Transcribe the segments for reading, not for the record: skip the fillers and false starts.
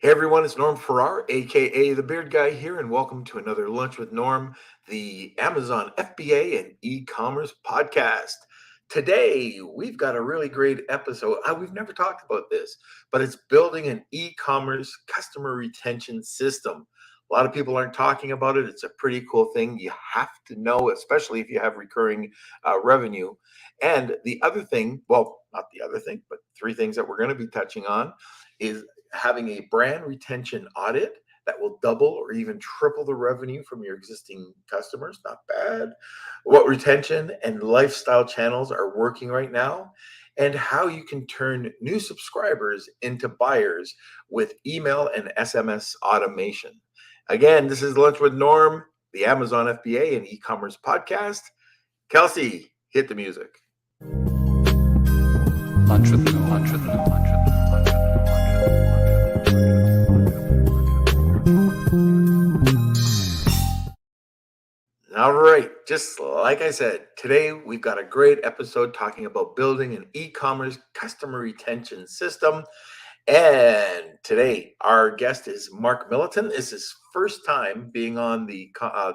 Hey everyone, it's Norm Farrar, aka the Beard Guy here, and welcome to another Lunch with Norm, the Amazon FBA and e-commerce podcast. Today, we've got a really great episode. We've never talked about this, but it's building an e-commerce customer retention system. A lot of people aren't talking about it. It's a pretty cool thing. You have to know, especially if you have recurring revenue. And the other thing, well, not the other thing, but three things that we're going to be touching on is having a brand retention audit that will double or even triple the revenue from your existing customers. Not bad. What retention and lifestyle channels are working right now, and how you can turn new subscribers into buyers with email and SMS automation. Again, this is Lunch with Norm, the Amazon FBA and e-commerce podcast. Kelsey, hit the music. Lunch with Norm. Lunch with Norm. All right, just like I said, today we've got a great episode talking about building an e-commerce customer retention system. And today our guest is Mark Milutin. This is his first time being on I'll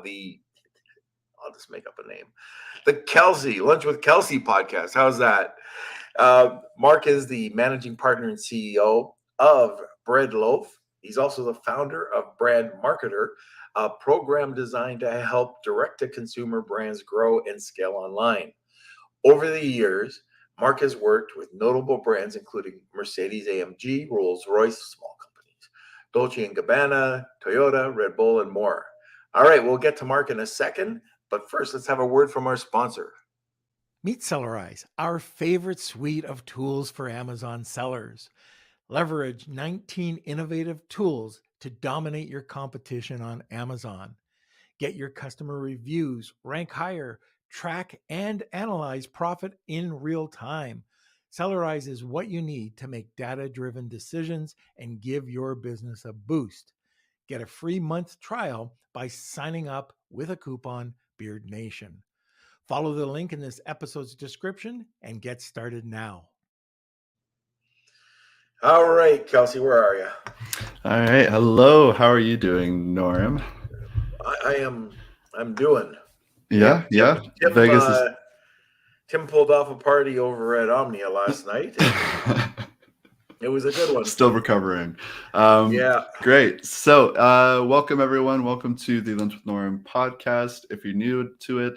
just make up a name, the Kelsey Lunch with Kelsey podcast. How's that? Mark is the managing partner and CEO of Bread Loaf. He's also the founder of Brand Marketer, a program designed to help direct-to-consumer brands grow and scale online. Over the years, Mark has worked with notable brands including Mercedes-AMG, Rolls-Royce, small companies, Dolce & Gabbana, Toyota, Redbull, and more. All right, we'll get to Mark in a second, but first, let's have a word from our sponsor. Meet Sellerize, our favorite suite of tools for Amazon sellers. Leverage 19 innovative tools to dominate your competition on Amazon. Get your customer reviews, rank higher, track and analyze profit in real time. Sellerize is what you need to make data-driven decisions and give your business a boost. Get a free month trial by signing up with a coupon Beard Nation. Follow the link in this episode's description and get started now. All right, Kelsey, where are you? All right. Hello. How are you doing, Norm? I'm doing. Yeah. Vegas Tim pulled off a party over at Omnia last night. It was a good one. Still recovering. Yeah. Great. So welcome, everyone. Welcome to the Lunch with Norm podcast. If you're new to it,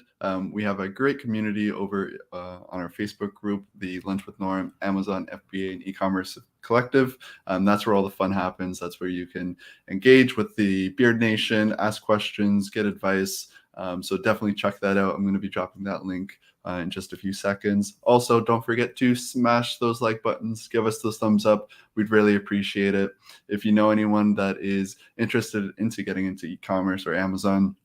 we have a great community over on our Facebook group, the Lunch with Norm Amazon FBA and e-commerce collective. That's where all the fun happens. That's where you can engage with the Beard Nation, ask questions, get advice. So definitely check that out. I'm going to be dropping that link in just a few seconds. Also, don't forget to smash those like buttons. Give us those thumbs up. We'd really appreciate it. If you know anyone that is interested into getting into e-commerce or Amazon,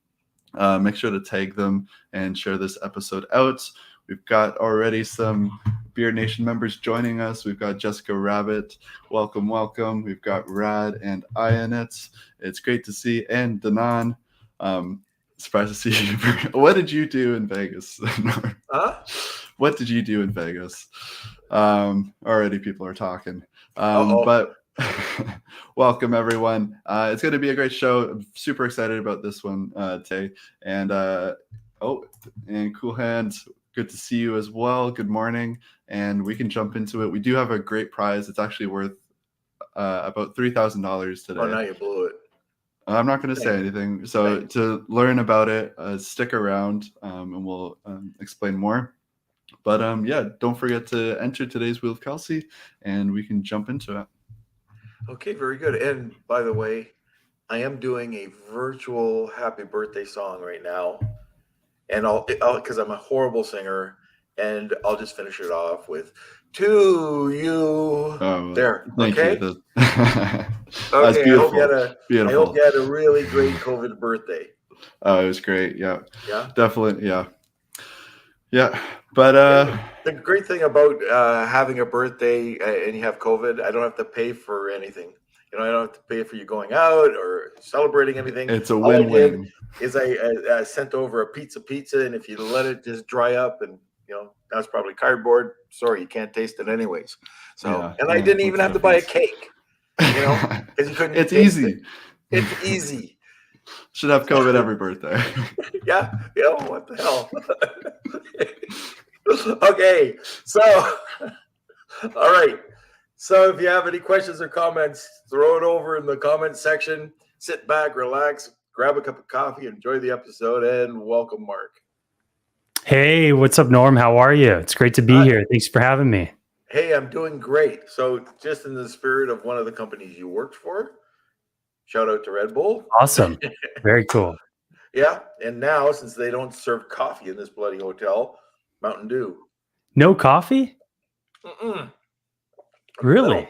make sure to tag them and share this episode out. We've got already some Beard Nation members joining us. We've got Jessica Rabbit. Welcome. We've got Rad and Ionet. It's great to see. And Danan. Surprised to see you. What did you do in Vegas? What did you do in Vegas? Already people are talking. But welcome, everyone. It's going to be a great show. I'm super excited about this one today. And and Cool Hands, good to see you as well. Good morning. And we can jump into it. We do have a great prize. It's actually worth about $3,000 today. Oh, now you blew it. I'm not going to say anything. So to learn about it, stick around and we'll explain more. But don't forget to enter today's Wheel of Kelsey and we can jump into it. Okay, very good. And by the way, I am doing a virtual happy birthday song right now. And I'll because I'm a horrible singer, and I'll just finish it off with "To You." There. Okay. Thank you. That's beautiful. I hope you had a really great COVID birthday. Oh, it was great. Yeah. Yeah. Definitely. Yeah. But the great thing about having a birthday and you have COVID, I don't have to pay for anything. I don't have to pay for you going out or celebrating anything. It's a win-win. Is I sent over a pizza, and if you let it just dry up, and that's probably cardboard. Sorry, you can't taste it anyways. So, I didn't even have to buy a cake. You know, because you couldn't. It's easy. It's easy. Should have COVID every birthday. Yeah. What the hell? Okay. So, all right. So if you have any questions or comments, throw it over in the comment section. Sit back, relax, grab a cup of coffee, enjoy the episode, and welcome, Mark. Hey, what's up, Norm? How are you? It's great to be here. Thanks for having me. Hey, I'm doing great. So just in the spirit of one of the companies you worked for, shout out to Redbull. Awesome. Very cool. Yeah. And now, since they don't serve coffee in this bloody hotel, Mountain Dew. No coffee? Mm-mm. Really? No.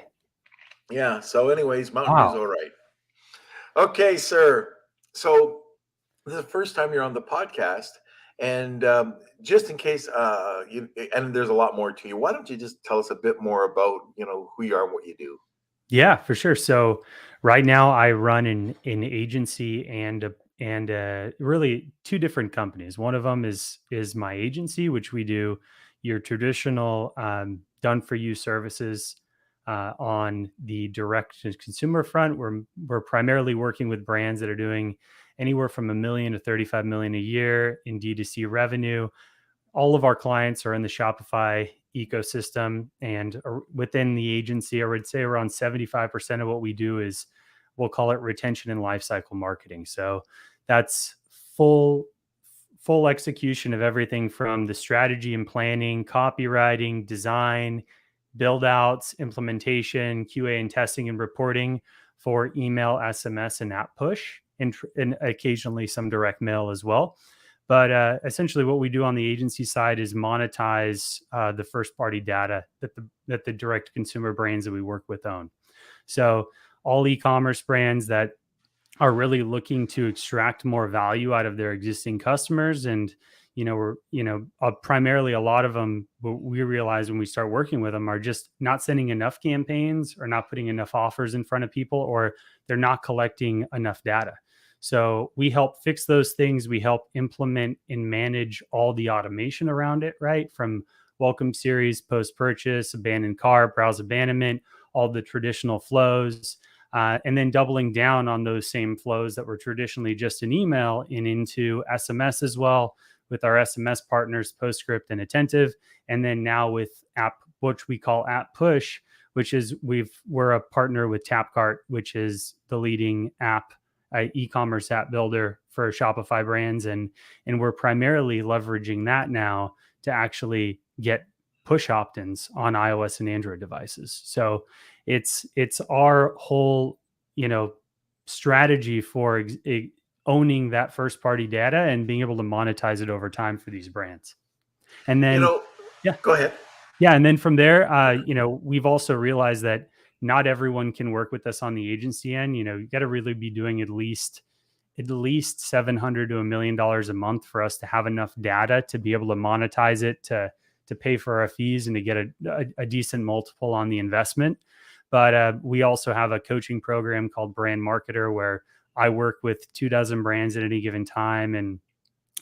Yeah. So anyways, Mountain Wow. Dew's all right. Okay, sir. So this is the first time you're on the podcast. And just in case, and there's a lot more to you, why don't you just tell us a bit more about, who you are and what you do? Yeah, for sure. So right now I run an agency and really two different companies. One of them is my agency, which we do your traditional done for you services on the direct to consumer front. We're primarily working with brands that are doing anywhere from $1 million to $35 million a year in D2C revenue. All of our clients are in the Shopify ecosystem, and within the agency, I would say around 75% of what we do is, we'll call it retention and lifecycle marketing. So that's full execution of everything from the strategy and planning, copywriting, design, build outs, implementation, QA and testing and reporting for email, SMS, and app push, and occasionally some direct mail as well. But essentially what we do on the agency side is monetize the first party data that the direct consumer brands that we work with own. So all e-commerce brands that are really looking to extract more value out of their existing customers. And, primarily a lot of them, what we realize when we start working with them, are just not sending enough campaigns or not putting enough offers in front of people, or they're not collecting enough data. So we help fix those things. We help implement and manage all the automation around it, right? From welcome series, post-purchase, abandoned cart, browse abandonment, all the traditional flows, and then doubling down on those same flows that were traditionally just an email and into SMS as well, with our SMS partners, Postscript and Attentive. And then now with app, which we call App Push, which is we're a partner with Tapcart, which is the leading app e-commerce app builder for Shopify brands, and we're primarily leveraging that now to actually get push opt-ins on iOS and Android devices. So it's our whole strategy for owning that first party data and being able to monetize it over time for these brands. And then go ahead. Yeah, and then from there, we've also realized that not everyone can work with us on the agency end. You got to really be doing at least $700,000 to $1 million a month for us to have enough data to be able to monetize it, to pay for our fees, and to get a decent multiple on the investment. But we also have a coaching program called Brand Marketer, where I work with 24 brands at any given time and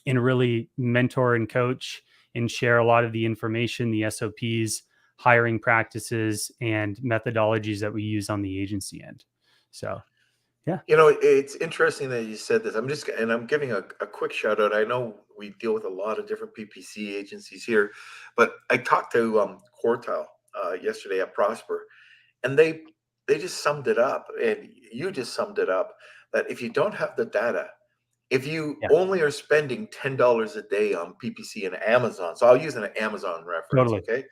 really mentor and coach and share a lot of the information, the SOPs, hiring practices, and methodologies that we use on the agency end. So, yeah. It's interesting that you said this. I'm giving a quick shout out. I know we deal with a lot of different PPC agencies here, but I talked to Quartile yesterday at Prosper, and they just summed it up, and you just summed it up, that if you don't have the data, if you only are spending $10 a day on PPC and Amazon, so I'll use an Amazon reference, okay?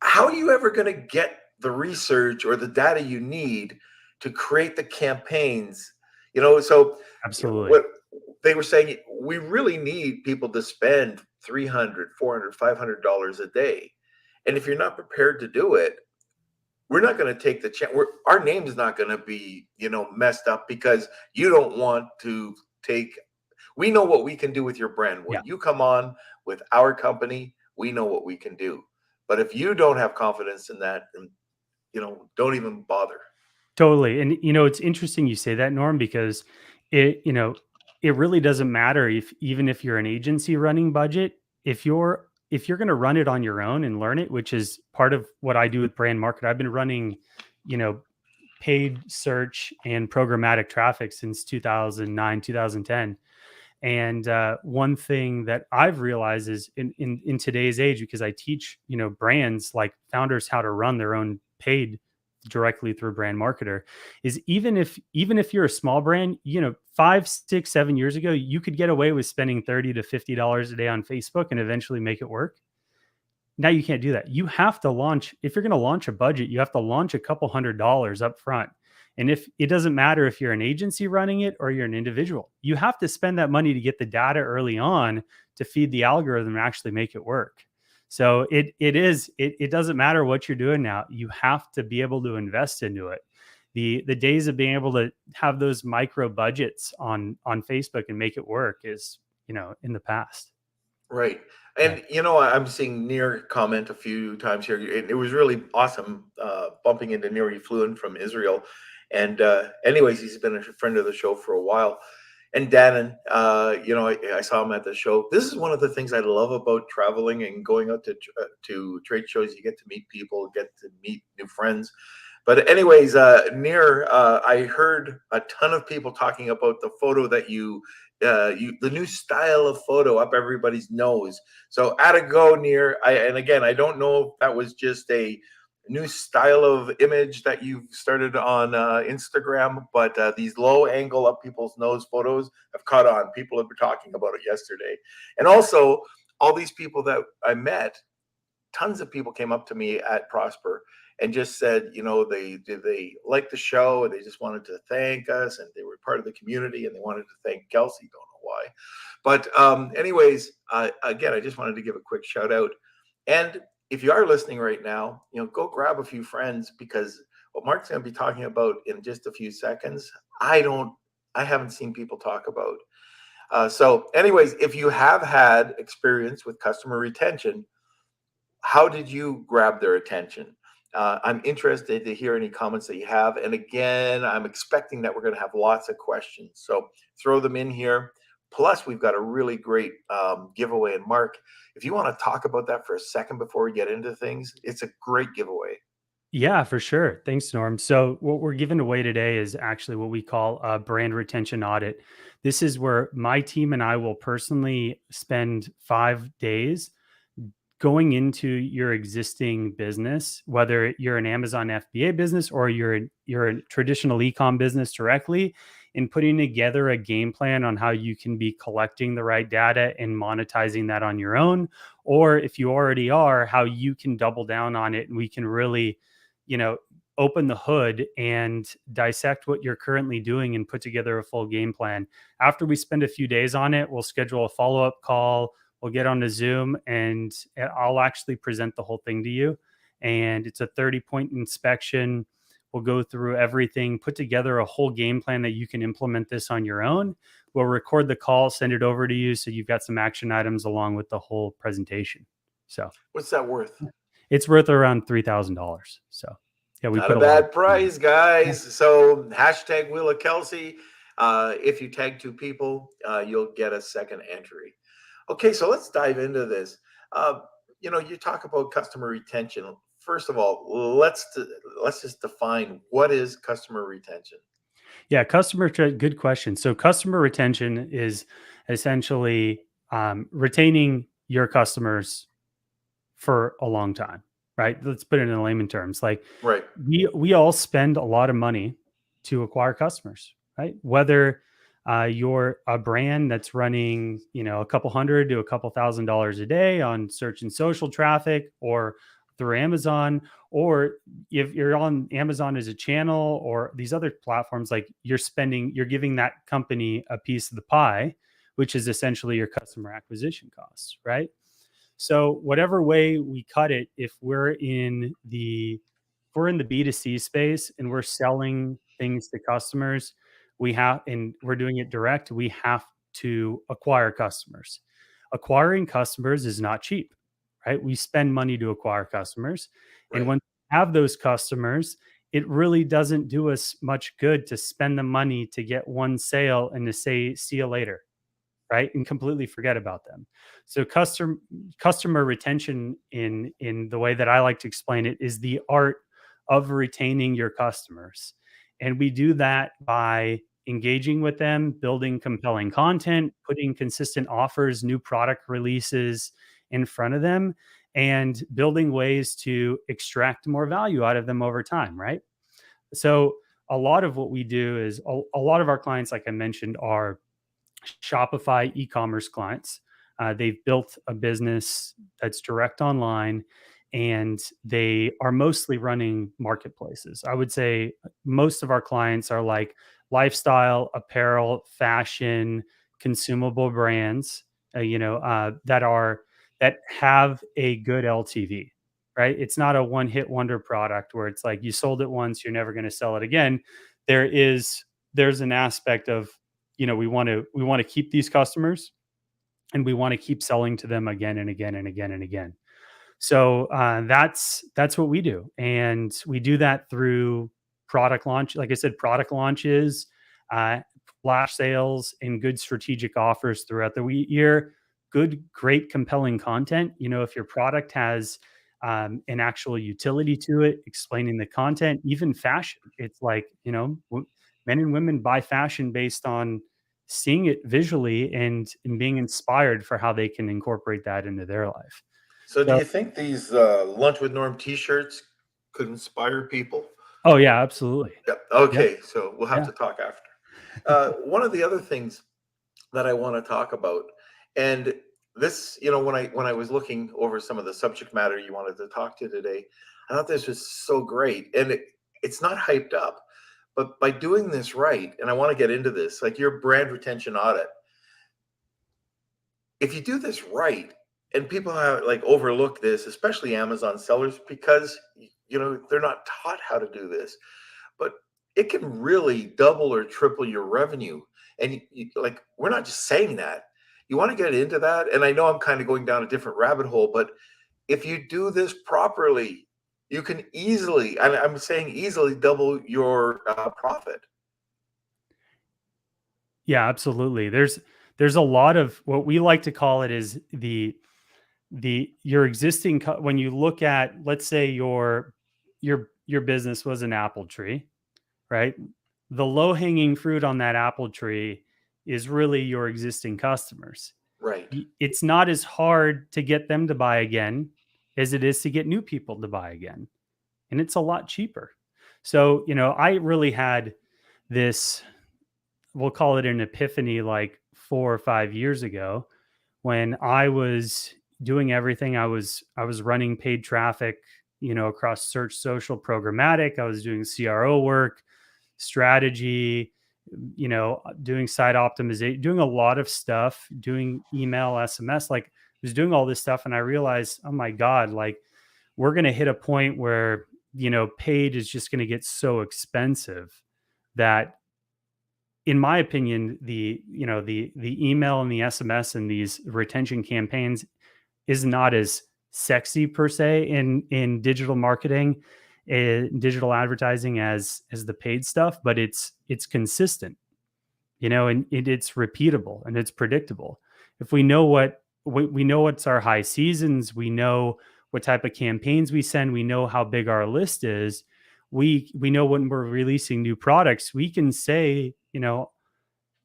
How are you ever going to get the research or the data you need to create the campaigns? So absolutely, what they were saying, we really need people to spend $300, $400, $500 a day. And if you're not prepared to do it, we're not going to take the chance. Our name is not going to be, messed up because you don't want to take. We know what we can do with your brand. When you come on with our company, we know what we can do. But if you don't have confidence in that, then, don't even bother. Totally. And, it's interesting you say that, Norm, because it really doesn't matter even if you're an agency running budget, if you're going to run it on your own and learn it, which is part of what I do with Brand Market. I've been running, paid search and programmatic traffic since 2009, 2010. And one thing that I've realized is in today's age, because I teach, brands like founders how to run their own paid directly through Brand Marketer, is even if you're a small brand, 5, 6, 7 years ago, you could get away with spending $30 to $50 a day on Facebook and eventually make it work. Now you can't do that. You have to launch, if you're going to launch a budget, you have to launch a couple $100s up front. And if it doesn't matter if you're an agency running it or you're an individual, you have to spend that money to get the data early on to feed the algorithm and actually make it work. So it doesn't matter what you're doing now. You have to be able to invest into it. The days of being able to have those micro budgets on Facebook and make it work is, in the past. Right. And, I'm seeing Nir comment a few times here. It was really awesome bumping into Nir. He flew in from Israel. And anyways, he's been a friend of the show for a while. And Dannon, I saw him at the show. This is one of the things I love about traveling and going out to trade shows. You get to meet people, get to meet new friends. But anyways, Nir, I heard a ton of people talking about the photo that the new style of photo up everybody's nose. So at a go, Nir. And again, I don't know if that was just a new style of image that you've started on Instagram, but these low angle up people's nose photos have caught on. People have been talking about it yesterday. And also all these people that I met, tons of people came up to me at Prosper and just said, they liked the show and they just wanted to thank us and they were part of the community and they wanted to thank Kelsey. Don't know why. But anyways, again, I just wanted to give a quick shout out. And if you are listening right now, go grab a few friends, because what Mark's going to be talking about in just a few seconds, I haven't seen people talk about. So anyways, if you have had experience with customer retention, how did you grab their attention? I'm interested to hear any comments that you have. And again, I'm expecting that we're going to have lots of questions. So throw them in here. Plus, we've got a really great giveaway. And Mark, if you want to talk about that for a second before we get into things, it's a great giveaway. Yeah, for sure. Thanks, Norm. So what we're giving away today is actually what we call a brand retention audit. This is where my team and I will personally spend 5 days going into your existing business, whether you're an Amazon FBA business or you're a traditional e-com business directly, and putting together a game plan on how you can be collecting the right data and monetizing that on your own. Or if you already are, how you can double down on it and we can really, open the hood and dissect what you're currently doing and put together a full game plan. After we spend a few days on it, we'll schedule a follow-up call. We'll get on a Zoom and I'll actually present the whole thing to you. And it's a 30-point inspection. We'll go through everything, put together a whole game plan that you can implement this on your own. We'll record the call, send it over to you so you've got some action items along with the whole presentation. So what's that worth? It's worth around $3,000. So yeah, we not put a bad price, guys. So hashtag Wheel of Kelsey. If you tag 2 people, you'll get a second entry. Okay, so let's dive into this. You talk about customer retention. First of all, let's just define what is customer retention. Yeah, good question. So customer retention is essentially retaining your customers for a long time, right? Let's put it in layman terms. Like, right, we all spend a lot of money to acquire customers, right? Whether you're a brand that's running, a couple $100 to a couple $1,000s a day on search and social traffic, or through Amazon, or if you're on Amazon as a channel or these other platforms, like you're giving that company a piece of the pie, which is essentially your customer acquisition costs, right? So whatever way we cut it, if we're in the B2C space and we're selling things to customers, and we're doing it direct, we have to acquire customers. Acquiring customers is not cheap, right? We spend money to acquire customers. right. And when we have those customers, it really doesn't do us much good to spend the money to get one sale and to say, see you later, right? And completely forget about them. So customer retention, in the way that I like to explain it, is the art of retaining your customers. And we do that by engaging with them, building compelling content, putting consistent offers, new product releases in front of them, and building ways to extract more value out of them over time, right? So a lot of what we do is a lot of our clients, like I mentioned, are Shopify e-commerce clients. They've built a business that's direct online, and they are mostly running marketplaces. I would say most of our clients are like lifestyle, apparel, fashion, consumable brands, that have a good LTV. Right? It's not a one-hit wonder product where it's like you sold it once, you're never going to sell it again. There's an aspect of, we want to keep these customers, and we want to keep selling to them again and again and again and again. So that's what we do, and we do that through product launch. Like I said, product launches, uh, flash sales, and good strategic offers throughout the year. Great, compelling content. If your product has an actual utility to it, explaining the content, even fashion. It's like men and women buy fashion based on seeing it visually and being inspired for how they can incorporate that into their life. So, do So, you think these Lunch with Norm T-shirts could inspire people? oh yeah, absolutely. Yep. Yep. Okay, so we'll have Yeah. to talk after. One of the other things that I want to talk about, and this, when I was looking over some of the subject matter you wanted to talk to today, I thought this was so great, and it's not hyped up, but by doing this right, and I want to get into this, like your brand retention audit. If you do this right, and people have like overlook this, especially Amazon sellers, because they're not taught how to do this, but it can really double or triple your revenue. And like, we're not just saying that. You want to get into that, and I know I'm kind of going down a different rabbit hole, but if you do this properly, you can easily, and I'm saying easily, double your profit. Yeah, absolutely. There's a lot of what we like to call it is your existing when you look at, let's say your business was an apple tree, right? The low hanging fruit on that apple tree is really your existing customers. Right. It's not as hard to get them to buy again as it is to get new people to buy again, and it's a lot cheaper. So I really had this, we'll call it an epiphany, like 4 or 5 years ago, when I was doing everything. I was running paid traffic, across search, social, programmatic. I was doing CRO work, strategy, doing site optimization, doing a lot of stuff, doing email, SMS, like I was doing all this stuff. And I realized, oh my God, like we're going to hit a point where, paid is just going to get so expensive that, in my opinion, the email and the SMS and these retention campaigns is not as sexy per se in digital marketing, digital advertising as the paid stuff, but it's consistent, and it's repeatable and it's predictable. If we know we know what's our high seasons, we know what type of campaigns we send, we know how big our list is, we know when we're releasing new products, we can say,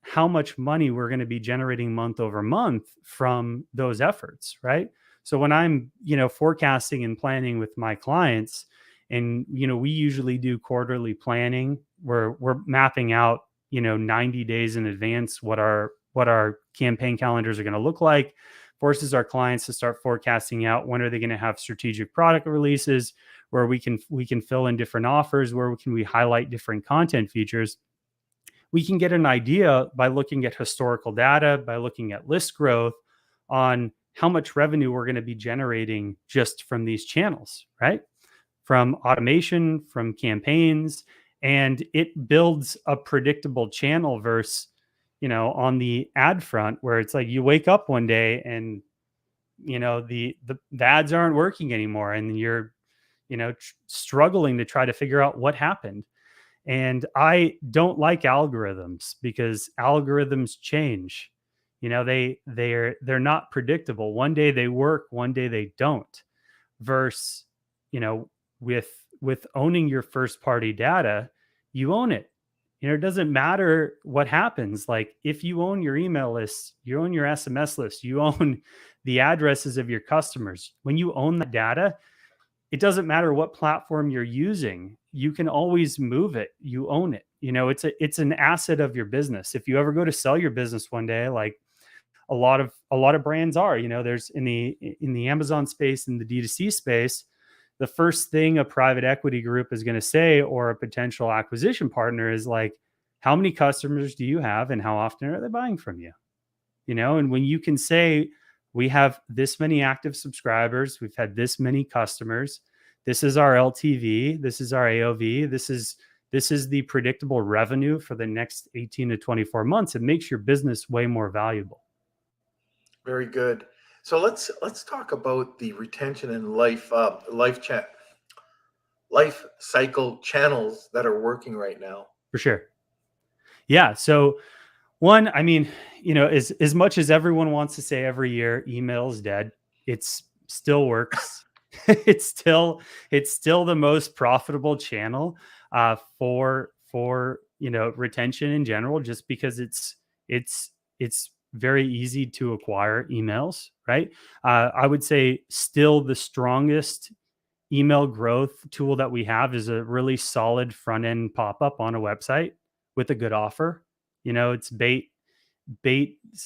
how much money we're going to be generating month over month from those efforts, right? So when I'm, forecasting and planning with my clients, and we usually do quarterly planning where we're mapping out, 90 days in advance what our campaign calendars are going to look like, forces our clients to start forecasting out when are they going to have strategic product releases, where we can fill in different offers, where can we highlight different content features. We can get an idea by looking at historical data, by looking at list growth on how much revenue we're going to be generating just from these channels, right? From automation, from campaigns, and it builds a predictable channel versus, on the ad front, where it's like you wake up one day and, the ads aren't working anymore, and you're, struggling to try to figure out what happened. And I don't like algorithms because algorithms change. They're not predictable. One day they work, one day they don't. Versus, with owning your first party data, you own it. It doesn't matter what happens. Like if you own your email list, you own your SMS list, you own the addresses of your customers. When you own the data, it doesn't matter what platform you're using. You can always move it. You own it. It's an asset of your business. If you ever go to sell your business one day, like a lot of brands are, there's in the Amazon space, in the D2C space, the first thing a private equity group is going to say, or a potential acquisition partner, is like, how many customers do you have and how often are they buying from you? And when you can say, we have this many active subscribers, we've had this many customers, this is our LTV, this is our AOV, this is the predictable revenue for the next 18 to 24 months, it makes your business way more valuable. Very good. So let's talk about the retention and life cycle channels that are working right now. For sure. Yeah. So one, I mean, as much as everyone wants to say every year, email is dead, it's still works. it's still the most profitable channel for retention in general, just because it's very easy to acquire emails, right? I would say still the strongest email growth tool that we have is a really solid front end pop-up on a website with a good offer. It's bait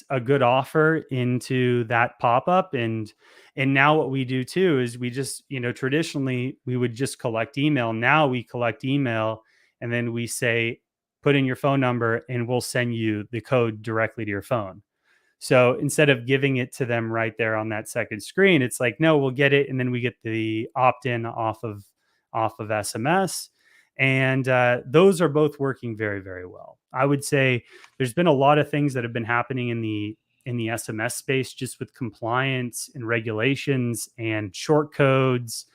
a good offer into that pop-up. And now what we do too is we just, traditionally we would just collect email. Now we collect email and then we say, put in your phone number and we'll send you the code directly to your phone. So instead of giving it to them right there on that second screen, it's like, no, we'll get it. And then we get the opt-in off of SMS. And those are both working very, very well. I would say there's been a lot of things that have been happening in the SMS space, just with compliance and regulations and short codes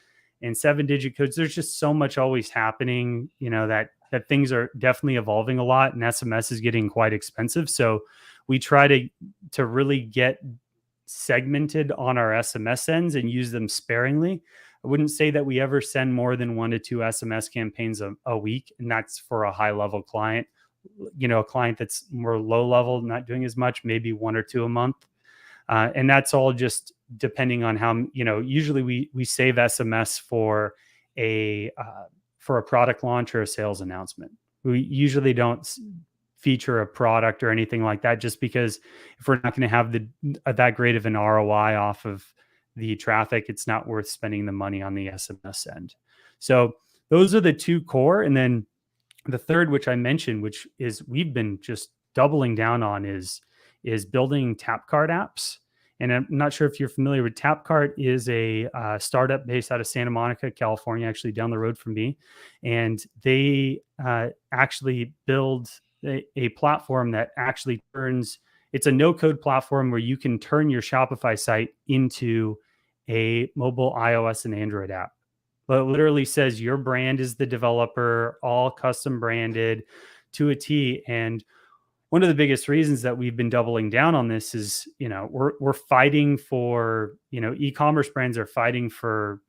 and 7-digit codes. There's just so much always happening, that things are definitely evolving a lot, and SMS is getting quite expensive. So we try to really get segmented on our SMS ends and use them sparingly. I wouldn't say that we ever send more than 1 to 2 SMS campaigns a week, and that's for a high level client. A client that's more low level, not doing as much, maybe 1 or 2 a month. And that's all just depending on how, usually we save SMS for a product launch or a sales announcement. We usually don't feature a product or anything like that, just because if we're not going to have that great of an ROI off of the traffic, it's not worth spending the money on the SMS end. So those are the 2 core. And then the third, which I mentioned, which is we've been just doubling down on, is building tap card apps. And I'm not sure if you're familiar with Tapcart. Is a startup based out of Santa Monica, California, actually down the road from me. And they actually build a platform that actually it's a no-code platform where you can turn your Shopify site into a mobile iOS and Android app. But it literally says your brand is the developer, all custom branded to a T. And one of the biggest reasons that we've been doubling down on this is, we're fighting for, e-commerce brands are fighting for,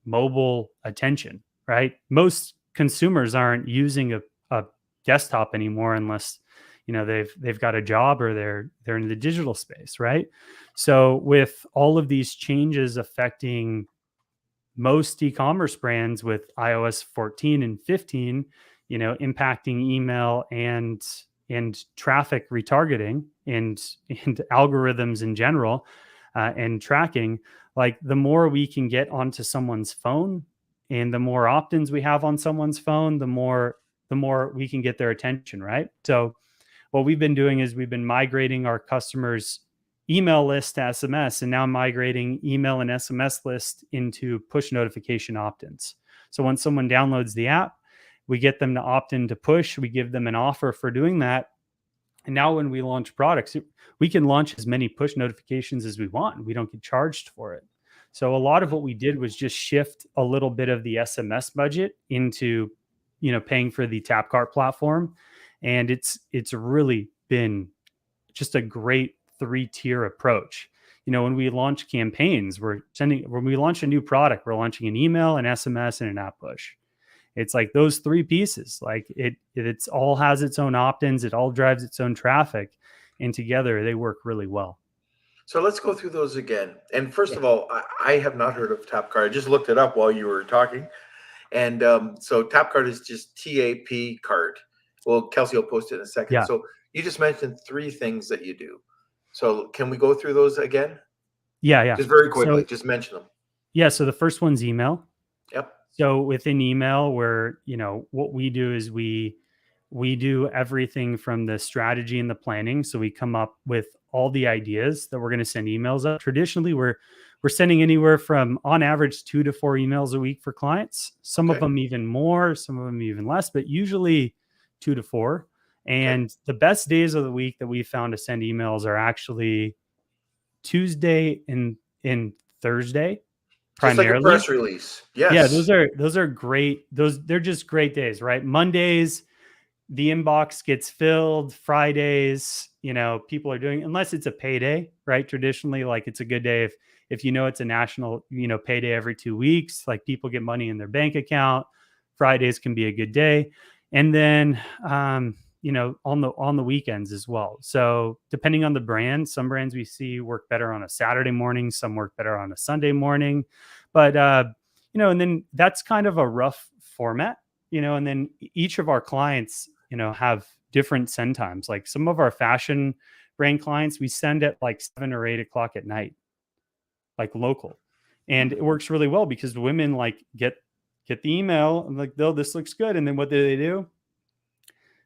mobile attention, right? Most consumers aren't using a desktop anymore unless, they've got a job or they're in the digital space, right? So with all of these changes affecting most e-commerce brands with iOS 14 and 15, impacting email and traffic retargeting and algorithms in general, and tracking, like the more we can get onto someone's phone and the more opt-ins we have on someone's phone, the more we can get their attention, right? So what we've been doing is we've been migrating our customers' email list to SMS, and now migrating email and SMS list into push notification opt-ins. So when someone downloads the app, we get them to opt in to push. We give them an offer for doing that. And now when we launch products, we can launch as many push notifications as we want. We don't get charged for it. So a lot of what we did was just shift a little bit of the SMS budget into, paying for the Tapcart platform. And it's really been just a great 3-tier approach. When we launch campaigns, when we launch a new product, we're launching an email, an SMS, and an app push. It's like those three pieces, like it's all has its own opt-ins, it all drives its own traffic, and together they work really well. So let's go through those again. And first of all, I have not heard of TapCard. I just looked it up while you were talking. And so TapCard is just TAP card. Well, Kelsey will post it in a second. Yeah. So you just mentioned three things that you do. So can we go through those again? Yeah. Just very quickly, So, just mention them. yeah. So the first one's email. Yep. So within email, where, what we do is we do everything from the strategy and the planning. So we come up with all the ideas that we're going to send emails out. Traditionally, we're sending anywhere from, on average, 2 to 4 emails a week for clients. Some of them even more, some of them even less, but usually 2 to 4. And the best days of the week that we found to send emails are actually Tuesday and Thursday. Just like a Primarily. press release. Yes. Yeah, those are great. They're just great days, right? Mondays, the inbox gets filled. Fridays, people are doing, unless it's a payday, right? Traditionally, like, it's a good day if it's a national, payday every 2 weeks, like, people get money in their bank account. Fridays can be a good day. And then on the weekends as well. So depending on the brand, some brands we see work better on a Saturday morning, some work better on a Sunday morning. But and then that's kind of a rough format, and then each of our clients, have different send times. Like, some of our fashion brand clients, we send at like 7 or 8 o'clock at night, like, local. And it works really well because the women, like, get the email and, like, this looks good. And then what do?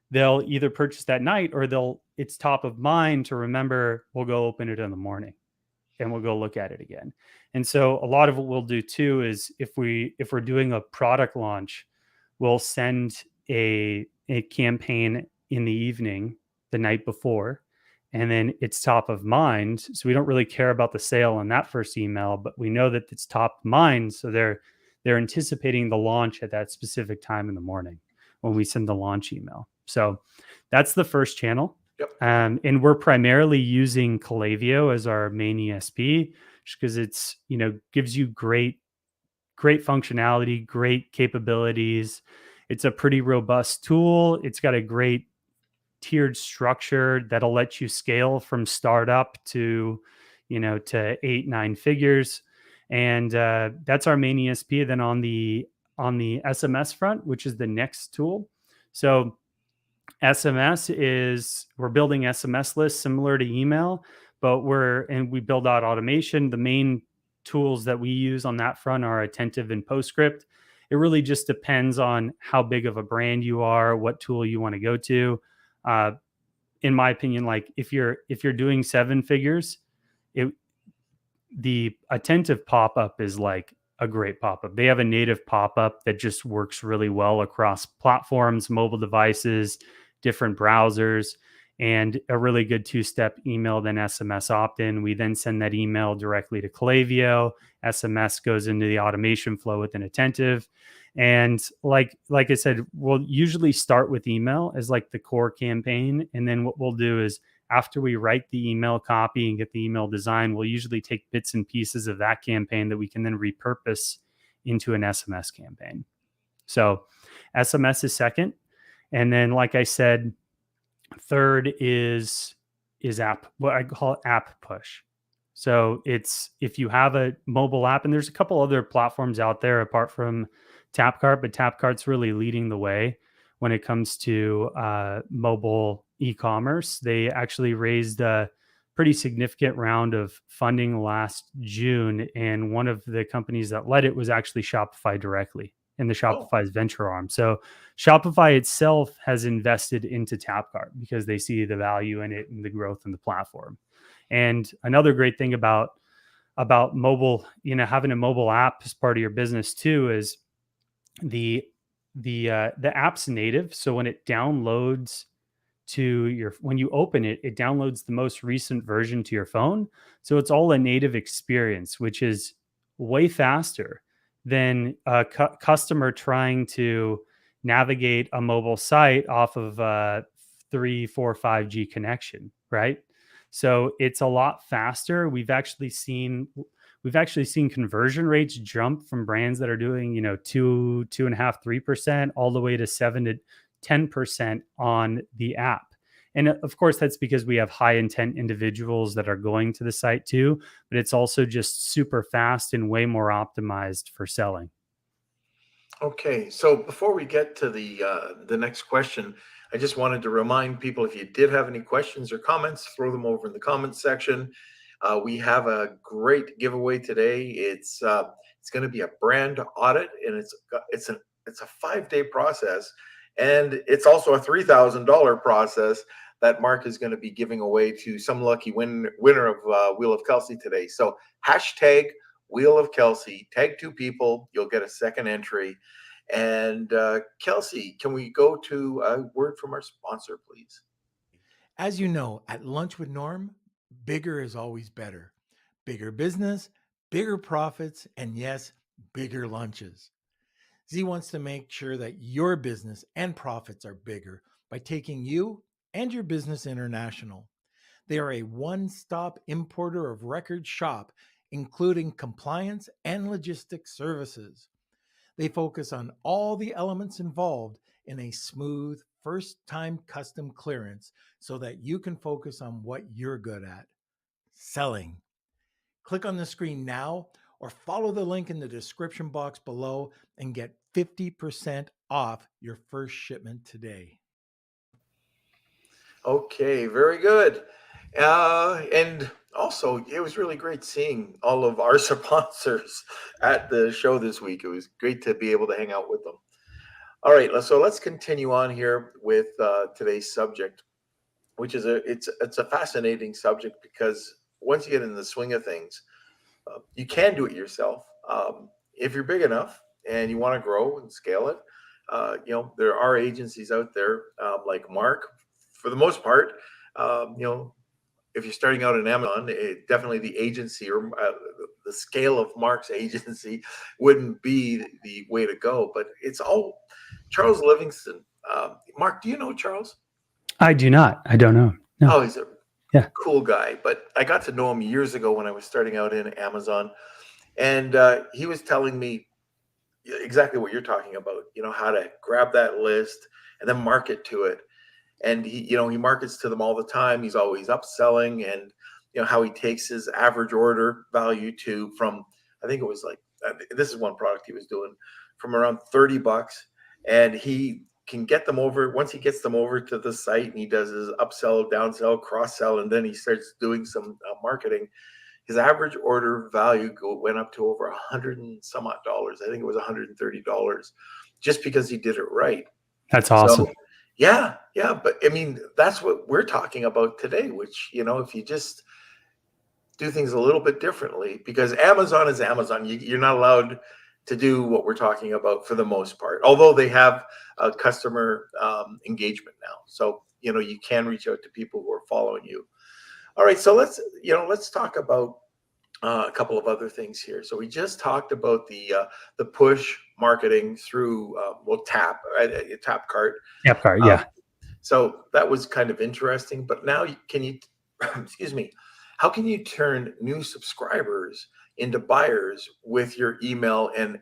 They'll either purchase that night, or it's top of mind to remember, we'll go open it in the morning and we'll go look at it again. And so a lot of what we'll do too is, if we're doing a product launch, we'll send a campaign in the evening the night before, and then it's top of mind. So we don't really care about the sale on that first email, but we know that it's top of mind. So they're anticipating the launch at that specific time in the morning when we send the launch email. So that's the first channel. Yep. And we're primarily using Klaviyo as our main ESP, just because it's, gives you great functionality, great capabilities. It's a pretty robust tool. It's got a great tiered structure that'll let you scale from startup to 8-9 figures. And that's our main ESP. Then on the SMS front, which is the next tool. So SMS we're building SMS lists similar to email, but we build out automation. The main tools that we use on that front are Attentive and Postscript. It really just depends on how big of a brand you are, what tool you want to go to. In my opinion, like, if you're doing 7 figures, the Attentive pop-up is like a great pop-up. They have a native pop-up that just works really well across platforms, mobile devices, different browsers, and a really good 2-step email, then SMS opt-in. We then send that email directly to Klaviyo. SMS goes into the automation flow within Attentive. And like I said, we'll usually start with email as like the core campaign. And then what we'll do is, after we write the email copy and get the email design, we'll usually take bits and pieces of that campaign that we can then repurpose into an SMS campaign. So SMS is second. And then, like I said, third is app, what I call app push. So it's, if you have a mobile app, and there's a couple other platforms out there apart from TapCart, but TapCart's really leading the way when it comes to mobile e-commerce. They actually raised a pretty significant round of funding last June, and one of the companies that led it was actually Shopify directly, in the Shopify's venture arm. So Shopify itself has invested into TapCart because they see the value in it and the growth in the platform. And another great thing about mobile, having a mobile app as part of your business too, is the app's native. So when it downloads when you open it, it downloads the most recent version to your phone. So it's all a native experience, which is way faster than a customer trying to navigate a mobile site off of a 3, 4, 5G connection, right? So it's a lot faster. We've actually seen, we've actually seen conversion rates jump from brands that are doing, 2.5, 3%, all the way to 7 to 10% on the app. And of course, that's because we have high intent individuals that are going to the site too, but it's also just super fast and way more optimized for selling. Okay, so before we get to the next question, I just wanted to remind people, if you did have any questions or comments, throw them over in the comments section. We have a great giveaway today. It's going to be a brand audit, and it's a 5-day process, and it's also a $3,000 process that Mark is going to be giving away to some lucky winner of Wheel of Kelsey today. So hashtag Wheel of Kelsey, tag 2 people, you'll get a second entry. And Kelsey, can we go to a word from our sponsor, please? As you know, at Lunch with Norm, bigger is always better. Bigger business, bigger profits, and yes, bigger lunches. Z wants to make sure that your business and profits are bigger by taking you and your business international. They are a one-stop importer of record shop, including compliance and logistics services. They focus on all the elements involved in a smooth first-time custom clearance so that you can focus on what you're good at, selling. Click on the screen now or follow the link in the description box below and get 50% off your first shipment today. Okay, very good. And also, it was really great seeing all of our sponsors at the show this week. It was great to be able to hang out with them. All right, so let's continue on here with today's subject, which is it's a fascinating subject, because once you get in the swing of things, you can do it yourself if you're big enough and you want to grow and scale it. There are agencies out there like Mark. For the most part, if you're starting out in Amazon, definitely the agency or the scale of Mark's agency wouldn't be the way to go. But it's all Charles Livingston. Mark, do you know Charles? I do not. I don't know. No. Oh, he's a cool guy. But I got to know him years ago when I was starting out in Amazon. And he was telling me exactly what you're talking about, how to grab that list and then market to it. And he markets to them all the time. He's always upselling, and how he takes his average order value from, I think it was like, this is one product he was doing, from around $30, and he can get them over. Once he gets them over to the site and he does his upsell, downsell, cross sell, and then he starts doing some marketing, his average order value went up to over $100 and some odd dollars. I think it was $130, just because he did it right. That's awesome. So, yeah. But I mean, that's what we're talking about today, which, if you just do things a little bit differently, because Amazon is Amazon. You're not allowed to do what we're talking about for the most part, although they have customer engagement now. So, you can reach out to people who are following you. All right. So let's talk about a couple of other things here. So we just talked about the push marketing through Tap Cart. Tap Cart, yeah. So that was kind of interesting. But now, can you, excuse me, how can you turn new subscribers into buyers with your email and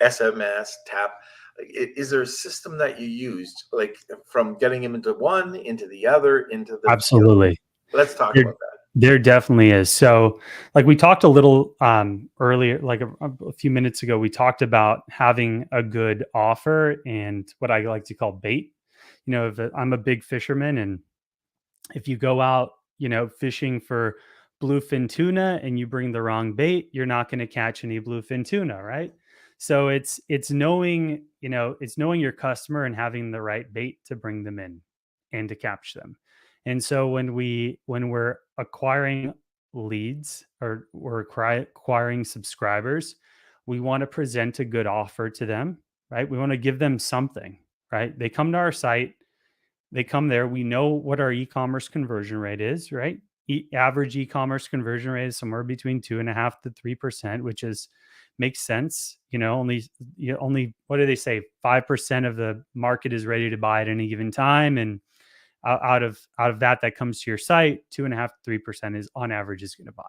SMS Tap? Is there a system that you used, like from getting them into one, into the other, into the Absolutely. Let's talk about that. There definitely is. So like we talked a little earlier, like a few minutes ago, we talked about having a good offer and what I like to call bait. If I'm a big fisherman, and if you go out, fishing for bluefin tuna and you bring the wrong bait, you're not going to catch any bluefin tuna, right? So it's knowing, it's knowing your customer and having the right bait to bring them in and to catch them. And so when we're acquiring leads or we're acquiring subscribers, we want to present a good offer to them, right? We want to give them something, right? They come to our site, they come there. We know what our e-commerce conversion rate is, right? Average e-commerce conversion rate is somewhere between 2.5% to 3%, which makes sense. Only what do they say? 5% of the market is ready to buy at any given time, and out of that comes to your site, 2.5% to 3% is on average is going to buy.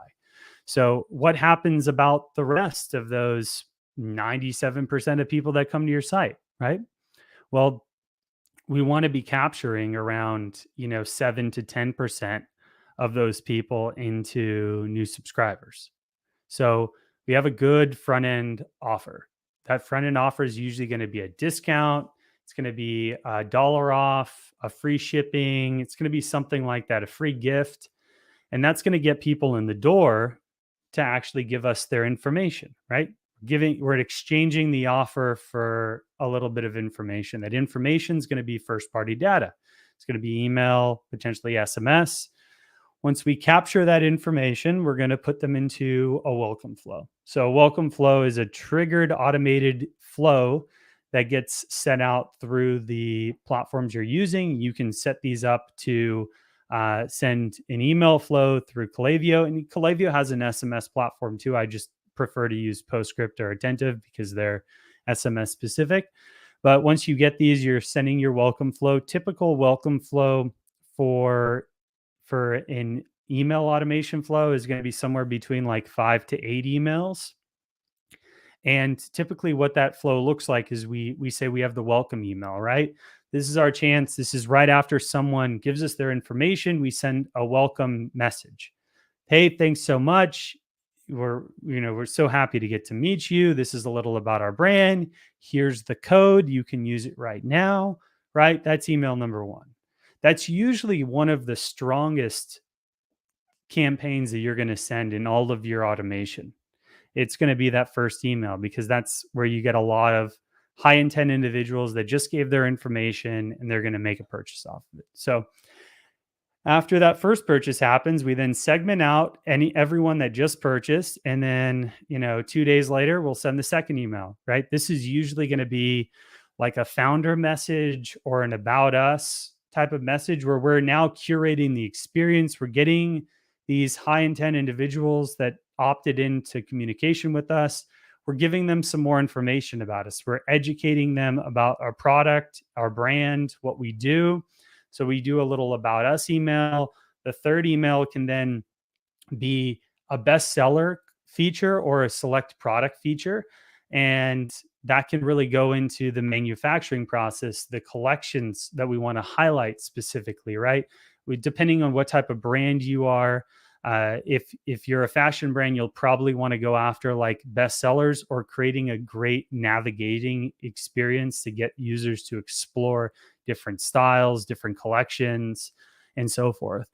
So what happens about the rest of those 97% of people that come to your site, right? Well, we want to be capturing around, 7 to 10% of those people into new subscribers. So we have a good front end offer. That front end offer is usually going to be a discount. It's going to be $1 off, a free shipping. It's going to be something like that, a free gift. And that's going to get people in the door to actually give us their information, right? We're exchanging the offer for a little bit of information. That information is going to be first party data. It's going to be email, potentially SMS. Once we capture that information, we're going to put them into a welcome flow. So a welcome flow is a triggered automated flow that gets sent out through the platforms you're using. You can set these up to send an email flow through Klaviyo, and Klaviyo has an SMS platform too. I just prefer to use Postscript or Attentive because they're SMS specific. But once you get these, you're sending your welcome flow. Typical welcome flow for an email automation flow is going to be somewhere between like 5 to 8 emails. And typically what that flow looks like is we say we have the welcome email, right? This is our chance. This is right after someone gives us their information. We send a welcome message. Hey, thanks so much. We're so happy to get to meet you. This is a little about our brand. Here's the code. You can use it right now, right? That's email number one. That's usually one of the strongest campaigns that you're going to send in all of your automation. It's going to be that first email because that's where you get a lot of high intent individuals that just gave their information and they're going to make a purchase off of it. So after that first purchase happens, we then segment out everyone that just purchased. And then, 2 days later, we'll send the second email, right? This is usually going to be like a founder message or an about us type of message where we're now curating the experience. We're getting these high intent individuals that opted into communication with us. We're giving them some more information about us. We're educating them about our product, our brand, what we do. So we do a little about us email. The third email can then be a bestseller feature or a select product feature. And that can really go into the manufacturing process, the collections that we want to highlight specifically, right? Depending on what type of brand you are, if you're a fashion brand, you'll probably want to go after like bestsellers or creating a great navigating experience to get users to explore different styles, different collections, and so forth.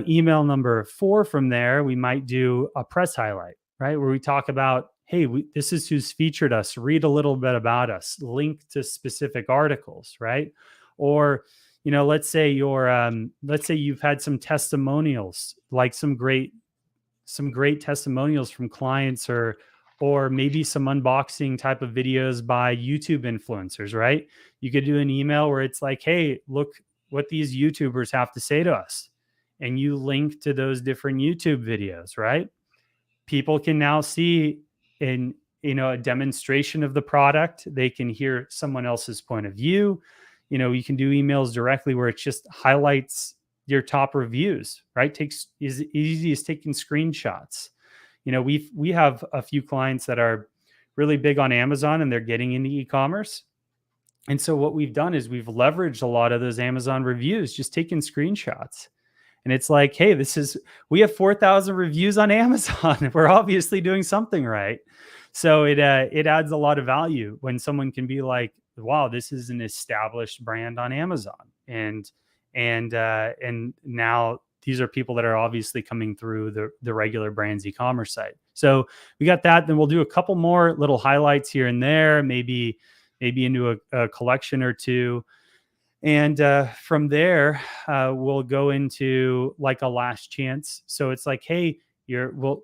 Email number 4 from there, we might do a press highlight, right? Where we talk about, hey, this is who's featured us. Read a little bit about us. Link to specific articles, right? Or let's say you've had some testimonials, like some great testimonials from clients, or maybe some unboxing type of videos by YouTube influencers, right? You could do an email where it's like, hey, look what these YouTubers have to say to us. And you link to those different YouTube videos, right? People can now see a demonstration of the product. They can hear someone else's point of view. You can do emails directly where it just highlights your top reviews, right? Is easy as taking screenshots. We have a few clients that are really big on Amazon and they're getting into e-commerce. And so what we've done is we've leveraged a lot of those Amazon reviews, just taking screenshots. And it's like, hey, we have 4,000 reviews on Amazon. We're obviously doing something right. So it adds a lot of value when someone can be like, wow, this is an established brand on Amazon. And now these are people that are obviously coming through the regular brand's e-commerce site. So we got that. Then we'll do a couple more little highlights here and there, maybe into a collection or two. And from there, we'll go into like a last chance. So it's like, hey, we'll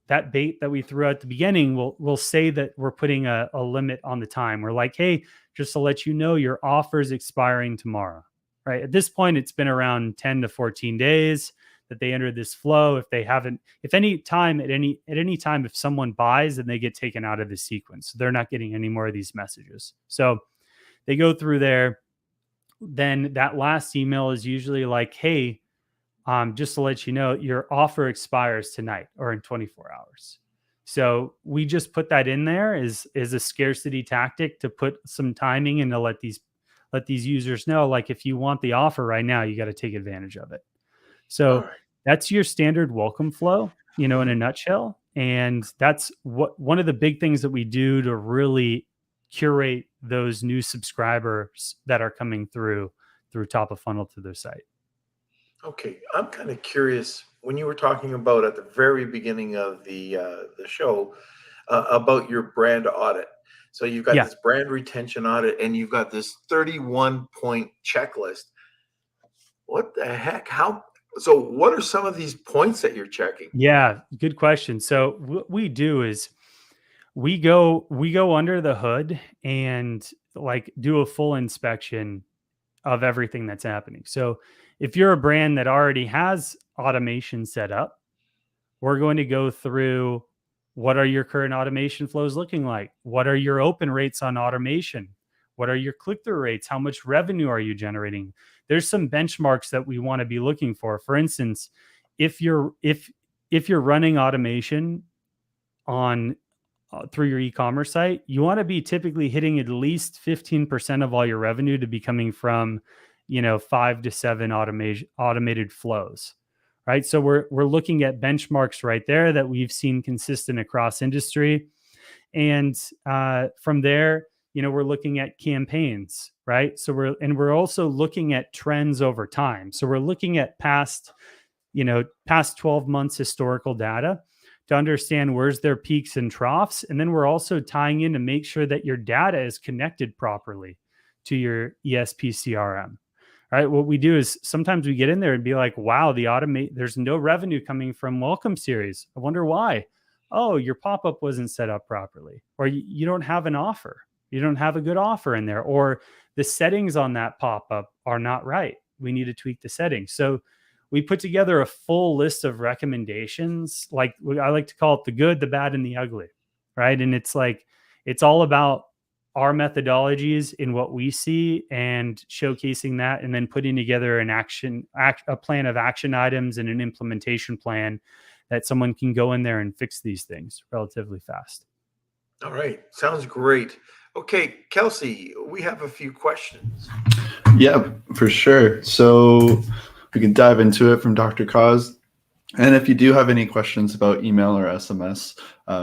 that bait that we threw out at the beginning, we'll say that we're putting a limit on the time. We're like, hey, just to let you know, your offer is expiring tomorrow, right? At this point, it's been around 10 to 14 days that they entered this flow. If any time, if someone buys, then they get taken out of the sequence. So they're not getting any more of these messages. So they go through there. Then that last email is usually like, hey, just to let you know, your offer expires tonight or in 24 hours. So we just put that in there as a scarcity tactic to put some timing and to let these users know, like, if you want the offer right now, you got to take advantage of it. All So right. that's your standard welcome flow, in a nutshell. And that's one of the big things that we do to really curate those new subscribers that are coming through top of funnel to their site. Okay, I'm kind of curious when you were talking about at the very beginning of the show about your brand audit. So you've got Yeah. this brand retention audit, and you've got this 31-point checklist. What the heck? How? So what are some of these points that you're checking? Yeah, good question. So what we do is we go under the hood and like do a full inspection of everything that's happening. So if you're a brand that already has automation set up, we're going to go through, what are your current automation flows looking like? What are your open rates on automation? What are your click-through rates? How much revenue are you generating? There's some benchmarks that we want to be looking for. For instance, if you're running automation on through your e-commerce site, you want to be typically hitting at least 15% of all your revenue to be coming from, 5 to 7 automated flows, right? So we're looking at benchmarks right there that we've seen consistent across industry, and from there, we're looking at campaigns, right? So we're also looking at trends over time. So we're looking at past 12 months historical data to understand where's their peaks and troughs. And then we're also tying in to make sure that your data is connected properly to your ESP CRM. All right. What we do is sometimes we get in there and be like, wow, there's no revenue coming from welcome series. I wonder why. Oh, your pop-up wasn't set up properly, or you don't have an offer. You don't have a good offer in there, or the settings on that pop-up are not right. We need to tweak the settings. So we put together a full list of recommendations. Like, I like to call it the good, the bad, and the ugly, right? And it's all about our methodologies in what we see and showcasing that, and then putting together a plan of action items and an implementation plan that someone can go in there and fix these things relatively fast. All right, sounds great. Okay, Kelsey, we have a few questions. Yeah, for sure. So we can dive into it from Dr. Kaz. And if you do have any questions about email or SMS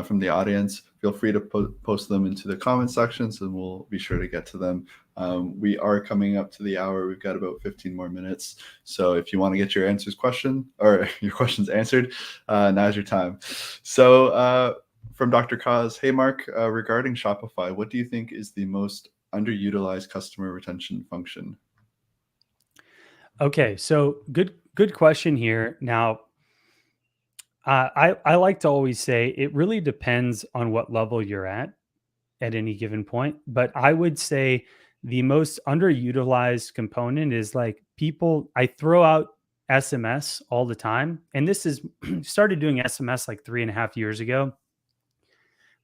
from the audience, feel free to post them into the comment sections, and we'll be sure to get to them. We are coming up to the hour. We've got about 15 more minutes. So if you want to get your questions answered, now's your time. So from Dr. Kaz, hey, Mark, regarding Shopify, what do you think is the most underutilized customer retention function? Okay, so good question here. Now, I like to always say it really depends on what level you're at any given point. But I would say the most underutilized component is like I throw out SMS all the time. And this is started doing SMS like 3.5 years ago,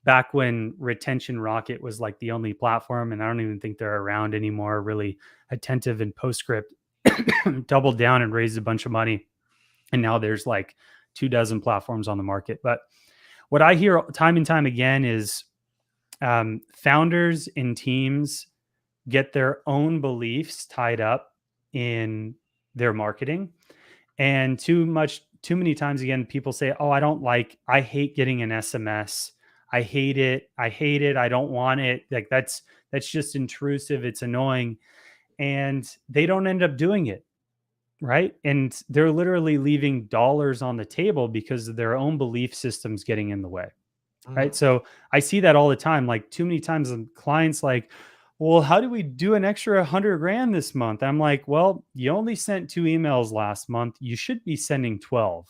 back when Retention Rocket was like the only platform. And I don't even think they're around anymore. Really Attentive and Postscript doubled down and raised a bunch of money. And now there's like 24 platforms on the market. But what I hear time and time again is founders and teams get their own beliefs tied up in their marketing. And too many times again, people say, oh, I hate getting an SMS. I hate it. I don't want it. Like that's just intrusive. It's annoying. And they don't end up doing it. Right. And they're literally leaving dollars on the table because of their own belief systems getting in the way. Right. So I see that all the time. Like too many times clients like, well, how do we do an extra $100,000 this month? I'm like, well, you only sent 2 emails last month. You should be sending 12.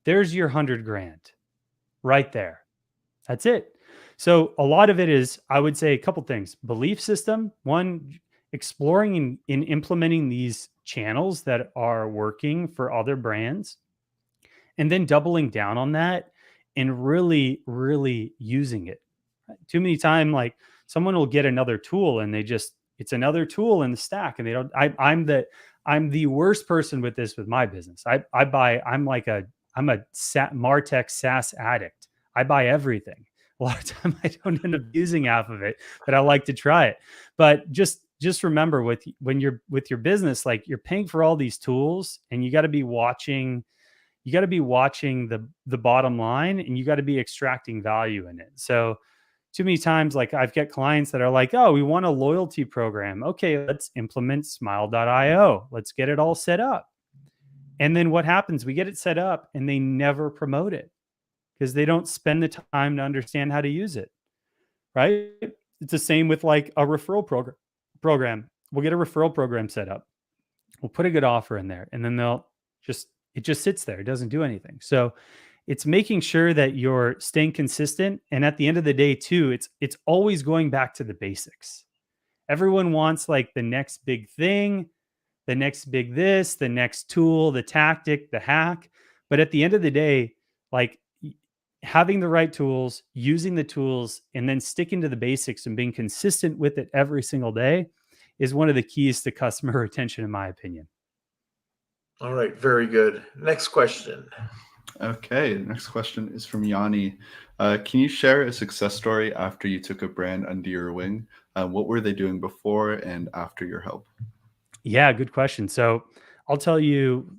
There's your $100,000 right there. That's it. So a lot of it is, I would say a couple things. Belief system, one, exploring in implementing these channels that are working for other brands, and then doubling down on that and really, really using it. Too many times, like someone will get another tool and they just It's another tool in the stack, and they don't. I'm the worst person with this with my business. I'm a Martech SaaS addict. I buy everything. A lot of time I don't end up using half of it, but I like to try it. But just remember, when you're with your business, like, you're paying for all these tools, and you got to be watching. You got to be watching the bottom line, and you got to be extracting value in it. So too many times, like, I've got clients that are like, oh, we want a loyalty program. Okay, let's implement smile.io. Let's get it all set up. And then what happens? We get it set up and they never promote it because they don't spend the time to understand how to use it. Right? It's the same with like a referral program. We'll get a referral program set up. We'll put a good offer in there, and then it just sits there. It doesn't do anything. So it's making sure that you're staying consistent. And at the end of the day too, it's always going back to the basics. Everyone wants like the next big thing, the next big this, the next tool, the tactic, the hack. But at the end of the day, like, having the right tools, using the tools, and then sticking to the basics and being consistent with it every single day is one of the keys to customer retention, in my opinion. All right, very good. Next question. Okay, the next question is from Yanni. Can you share a success story after you took a brand under your wing? What were they doing before and after your help? Yeah, good question. So I'll tell you,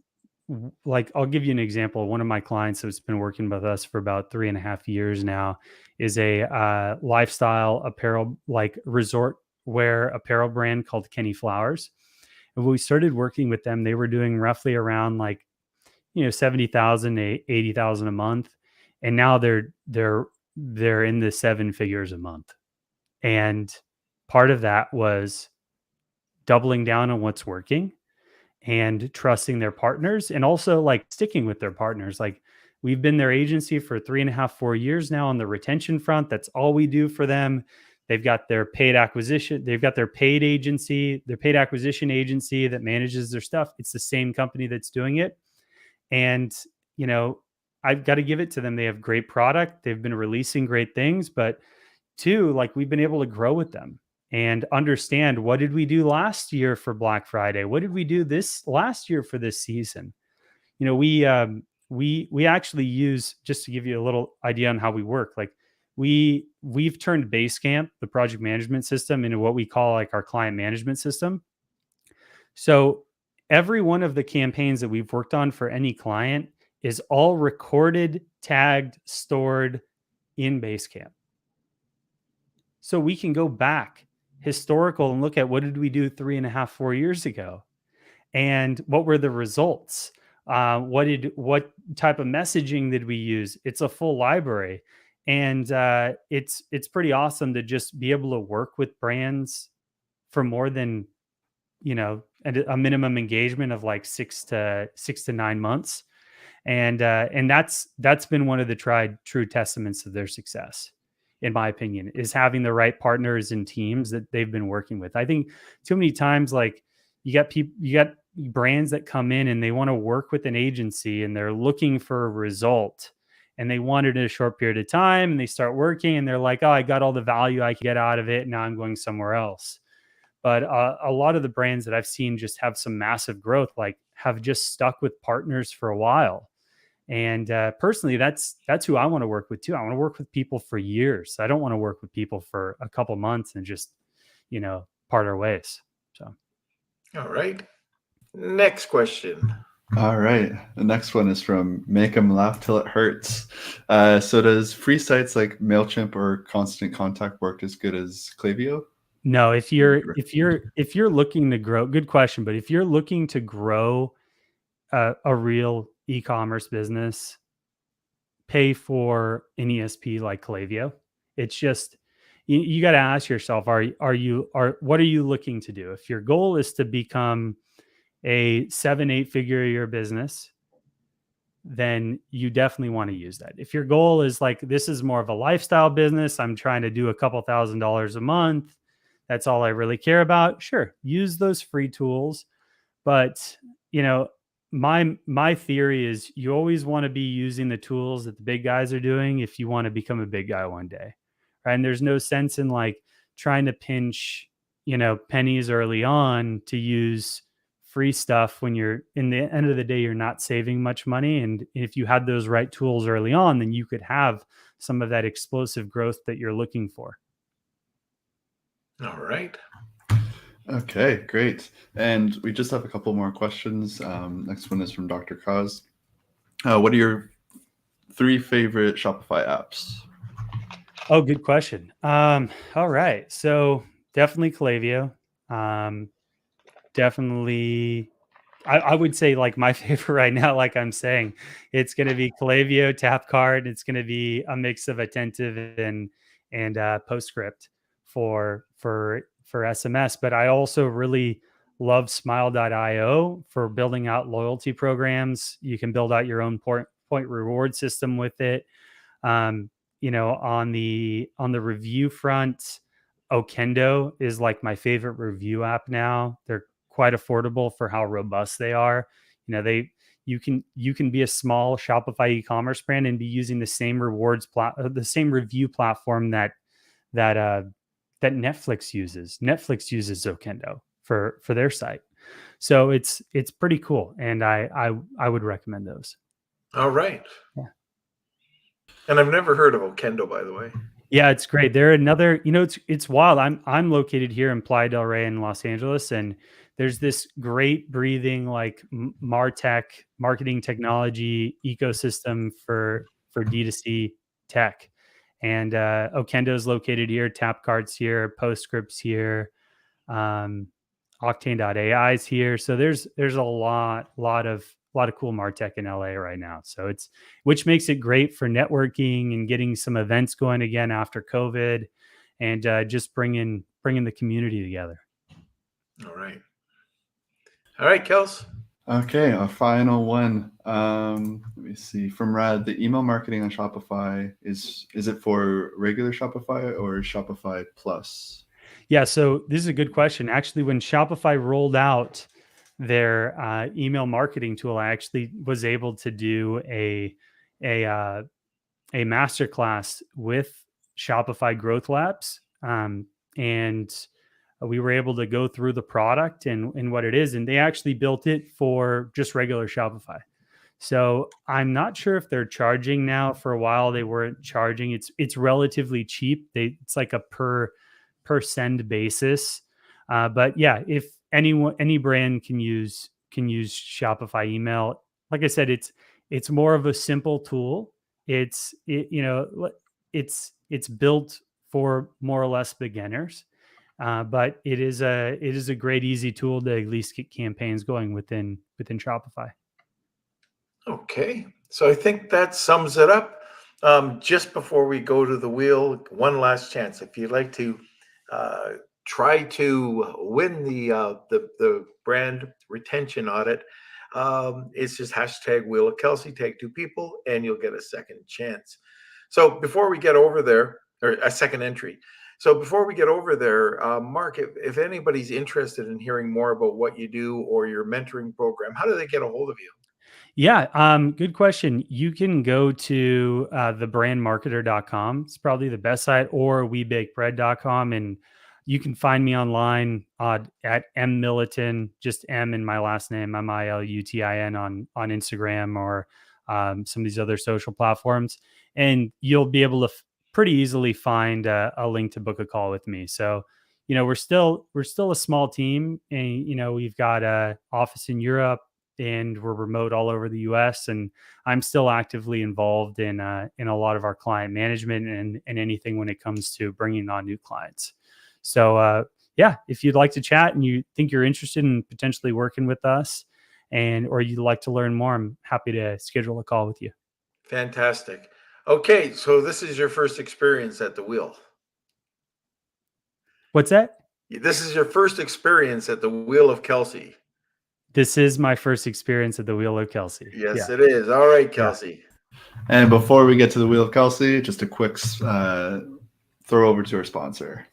like, I'll give you an example. One of my clients that's been working with us for about 3.5 years now is a lifestyle apparel, like resort wear apparel brand called Kenny Flowers. And when we started working with them, they were doing roughly around like, 70,000 to 80,000 a month. And now they're in the 7 figures a month. And part of that was doubling down on what's working and trusting their partners, and also like sticking with their partners. Like, we've been their agency for 3.5, 4 years now on the retention front. That's all we do for them. They've got their paid acquisition. They've got their paid agency, their paid acquisition agency that manages their stuff. It's the same company that's doing it. And, I've got to give it to them. They have great product. They've been releasing great things, but two, like, we've been able to grow with them and understand, what did we do last year for Black Friday? What did we do this last year for this season? We actually use, just to give you a little idea on how we work, like, we've turned Basecamp, the project management system, into what we call like our client management system. So every one of the campaigns that we've worked on for any client is all recorded, tagged, stored in Basecamp. So we can go back historical and look at, what did we do 3.5, 4 years ago? And what were the results? What type of messaging did we use? It's a full library. And it's pretty awesome to just be able to work with brands for more than, a minimum engagement of like 6 to 9 months. And that's been one of the tried true testaments of their success, in my opinion, is having the right partners and teams that they've been working with. I think too many times, like, you got brands that come in and they want to work with an agency and they're looking for a result, and they want it in a short period of time, and they start working and they're like, oh, I got all the value I could get out of it. Now I'm going somewhere else. But a lot of the brands that I've seen just have some massive growth, like, have just stuck with partners for a while. And personally, that's who I want to work with too. I want to work with people for years. I don't want to work with people for a couple months and just, part our ways. So, all right. Next question. All right. The next one is from Make 'em Laugh Till It Hurts. So does free sites like MailChimp or Constant Contact work as good as Klaviyo? No, if you're looking to grow, good question. But if you're looking to grow a real e-commerce business, pay for an ESP like Klaviyo. It's just, you got to ask yourself, what are you looking to do? If your goal is to become a 7-8 figure a year business, then you definitely want to use that. If your goal is like, this is more of a lifestyle business, I'm trying to do a couple $1,000s a month, that's all I really care about, sure, use those free tools. But, my theory is, you always want to be using the tools that the big guys are doing if you want to become a big guy one day, right? And there's no sense in like trying to pinch, pennies early on to use free stuff when you're in the end of the day, you're not saving much money. And if you had those right tools early on, then you could have some of that explosive growth that you're looking for. All right. Okay, great. And we just have a couple more questions. Next one is from Dr. Kaz. What are your 3 favorite Shopify apps? Oh, good question. All right. So definitely Klaviyo. Definitely, I would say like my favorite right now, like I'm saying, it's going to be Klaviyo, TapCard. It's going to be a mix of Attentive and PostScript for SMS. But I also really love Smile.io for building out loyalty programs. You can build out your own point reward system with it. On the review front, Okendo is like my favorite review app now. They're quite affordable for how robust they are. You can be a small Shopify e-commerce brand and be using the same the same review platform that Netflix uses. Netflix uses Okendo for their site. So it's pretty cool, and I would recommend those. All right. Yeah. And I've never heard of Okendo, by the way. Yeah, it's great. They're another, it's wild. I'm located here in Playa del Rey in Los Angeles, and there's this great breathing like MarTech marketing technology ecosystem for D2C tech. And Okendo is located here, TapCard's here, PostScript's here, Octane.ai is here. So there's a lot of cool MarTech in LA right now. So which makes it great for networking and getting some events going again after COVID, and just bringing the community together. All right. All right, Kels. Okay, our final one. Let me see. From Rad, the email marketing on Shopify, is it for regular Shopify or Shopify Plus? Yeah, so this is a good question. Actually, when Shopify rolled out their email marketing tool, I actually was able to do a masterclass with Shopify Growth Labs, and we were able to go through the product and what it is, and they actually built it for just regular Shopify. So I'm not sure if they're charging now. For a while, they weren't charging. It's relatively cheap. It's like a per send basis. But yeah, if any brand can use Shopify email, like I said, it's more of a simple tool. It's built for more or less beginners. But it is a great, easy tool to at least get campaigns going within Shopify. Okay. So I think that sums it up. Just before we go to the wheel, one last chance. If you'd like to try to win the brand retention audit, it's just hashtag Wheel of Kelsey, take 2 people, and you'll get a second chance. So before we get over there, or a second entry. So before we get over there, Mark, if anybody's interested in hearing more about what you do or your mentoring program, how do they get a hold of you? Yeah, good question. You can go to thebrandmarketer.com. It's probably the best site, or webakebread.com, and you can find me online at Milutin, just M in my last name, Milutin on Instagram or some of these other social platforms, and you'll be able to pretty easily find a link to book a call with me. So, we're still a small team, and we've got a office in Europe, and we're remote all over the US, and I'm still actively involved in a lot of our client management and anything when it comes to bringing on new clients. So yeah, if you'd like to chat and you think you're interested in potentially working with us, or you'd like to learn more, I'm happy to schedule a call with you. Fantastic. Okay, so this is your first experience at the wheel. What's that? This is your first experience at the Wheel of Kelsey. This is my first experience at the Wheel of Kelsey. Yes, it is. All right, Kelsey. Yeah. And before we get to the Wheel of Kelsey, just a quick throw over to our sponsor.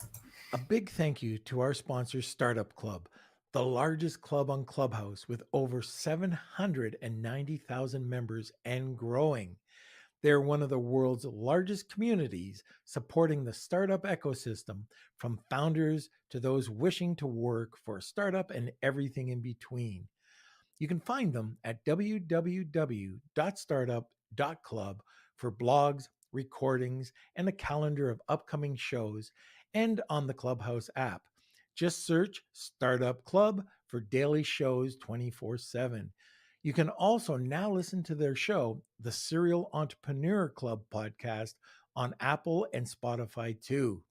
A big thank you to our sponsor, Startup Club, the largest club on Clubhouse with over 790,000 members and growing. They're one of the world's largest communities supporting the startup ecosystem, from founders to those wishing to work for a startup and everything in between. You can find them at www.startup.club for blogs, recordings, and a calendar of upcoming shows, and on the Clubhouse app. Just search Startup Club for daily shows 24/7. You can also now listen to their show, the Serial Entrepreneur Club podcast, on Apple and Spotify too.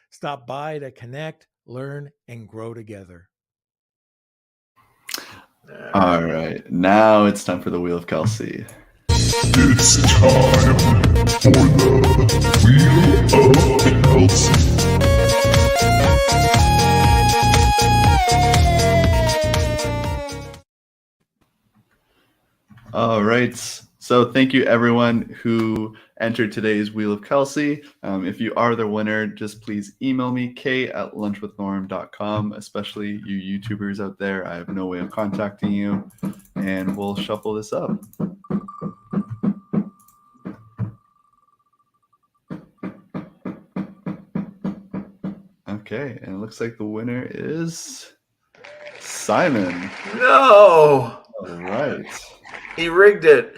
Stop by to connect, learn, and grow together. All right, now it's time for the Wheel of Kelsey. It's time for the Wheel of Kelsey. All right. So thank you everyone who entered today's Wheel of Kelsey. If you are the winner, just please email me, k@lunchwithnorm.com, especially you YouTubers out there. I have no way of contacting you, and we'll shuffle this up. Okay, and it looks like the winner is Simon. No, All right. he rigged it.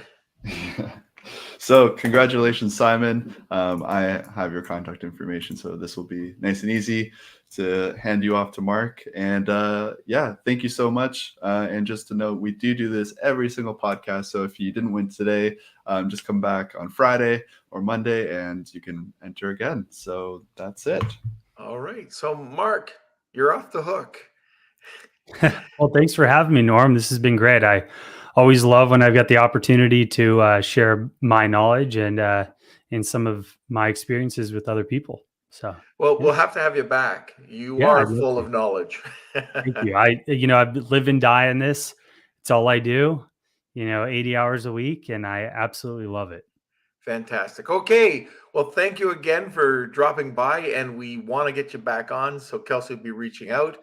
So congratulations, Simon. I have your contact information, so this will be nice and easy to hand you off to Mark. And yeah, thank you so much. And just to note, we do this every single podcast. So if you didn't win today, just come back on Friday or Monday and you can enter again. So that's it. All right. So Mark, you're off the hook. Well, thanks for having me, Norm. This has been great. I always love when I've got the opportunity to share my knowledge and some of my experiences with other people. So, Well, yeah. we'll have to have you back. You Yeah, are I'd love full to. of knowledge. Thank you. I live and die in this. It's all I do, 80 hours a week, and I absolutely love it. Fantastic. Okay. Well, thank you again for dropping by, and we want to get you back on. So Kelsey will be reaching out.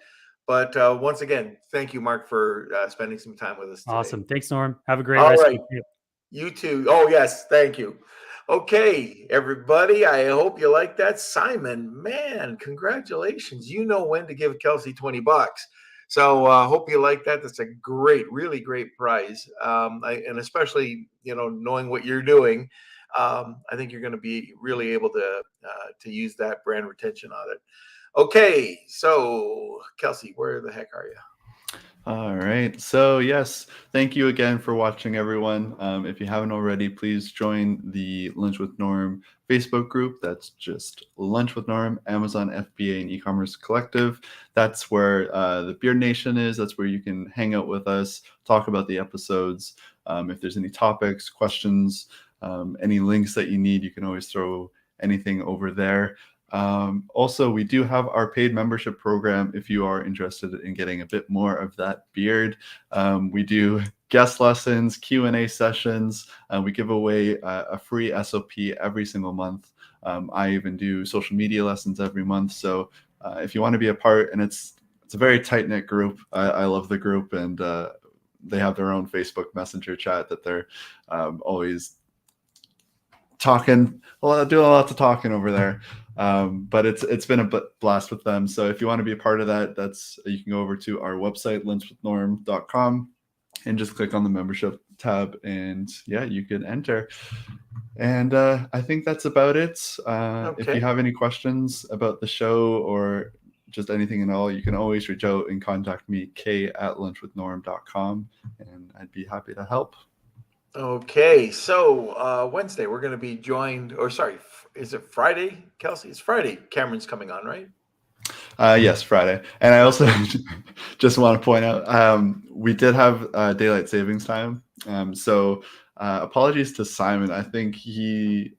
But once again, thank you, Mark, for spending some time with us today. Awesome. Thanks, Norm. Have a great All rest right. of your day. You too. Oh, yes. Thank you. Okay, everybody. I hope you like that. Simon, man, congratulations. You know when to give Kelsey $20. So hope you like that. That's a great, really great prize. And especially, knowing what you're doing, I think you're going to be really able to use that brand retention on it. Okay, so Kelsey, where the heck are you? All right. So yes, thank you again for watching, everyone. If you haven't already, please join the Lunch with Norm Facebook group. That's just Lunch with Norm, Amazon FBA and e-commerce collective. That's where the Beard Nation is. That's where you can hang out with us, talk about the episodes. If there's any topics, questions, any links that you need, you can always throw anything over there. Also, we do have our paid membership program if you are interested in getting a bit more of that beard. We do guest lessons, Q&A sessions. We give away a free SOP every single month. I even do social media lessons every month. So if you want to be a part, and it's a very tight-knit group. I love the group, and they have their own Facebook Messenger chat that they're always doing a lot of talking over there. But it's been a blast with them. So if you want to be a part of that, you can go over to our website, lunchwithnorm.com, and just click on the membership tab, and yeah, you can enter. And I think that's about it. If you have any questions about the show or just anything at all, you can always reach out and contact me, k@lunchwithnorm.com, and I'd be happy to help. Okay, so Wednesday we're going to be joined, or sorry, is it Friday, Kelsey? It's Friday. Cameron's coming on, right? Yes, Friday. And I also just want to point out, we did have daylight savings time. So apologies to Simon. I think he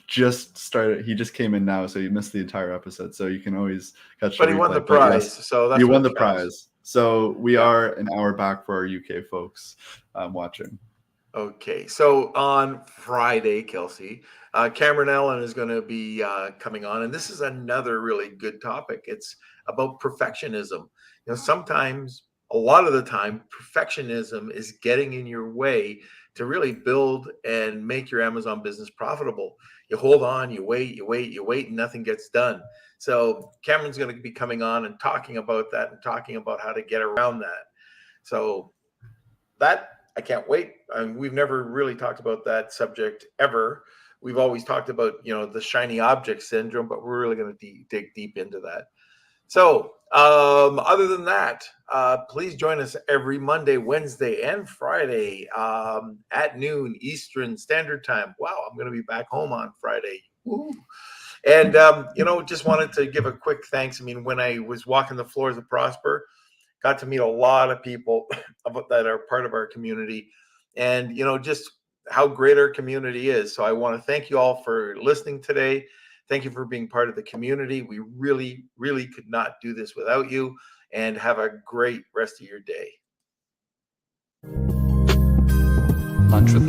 just came in now, so you missed the entire episode. So you can always catch. But he won the prize, yes, so that's he what won the counts. prize. So we are an hour back for our UK folks watching. Okay, so on Friday, Kelsey, Cameron Allen is going to be coming on, and this is another really good topic. It's about perfectionism. Sometimes a lot of the time, perfectionism is getting in your way to really build and make your Amazon business profitable. You hold on, you wait, and nothing gets done. So Cameron's going to be coming on and talking about that and talking about how to get around that. So that I can't wait. We've never really talked about that subject ever. We've always talked about, the shiny object syndrome, but we're really going to dig deep into that. So other than that, please join us every Monday, Wednesday, and Friday at noon Eastern Standard Time. Wow, I'm going to be back home on Friday. Woo. And, just wanted to give a quick thanks. I mean, when I was walking the floors of Prosper, got to meet a lot of people that are part of our community and, just how great our community is. So I want to thank you all for listening today. Thank you for being part of the community. We really, really could not do this without you, and have a great rest of your day. Lunch with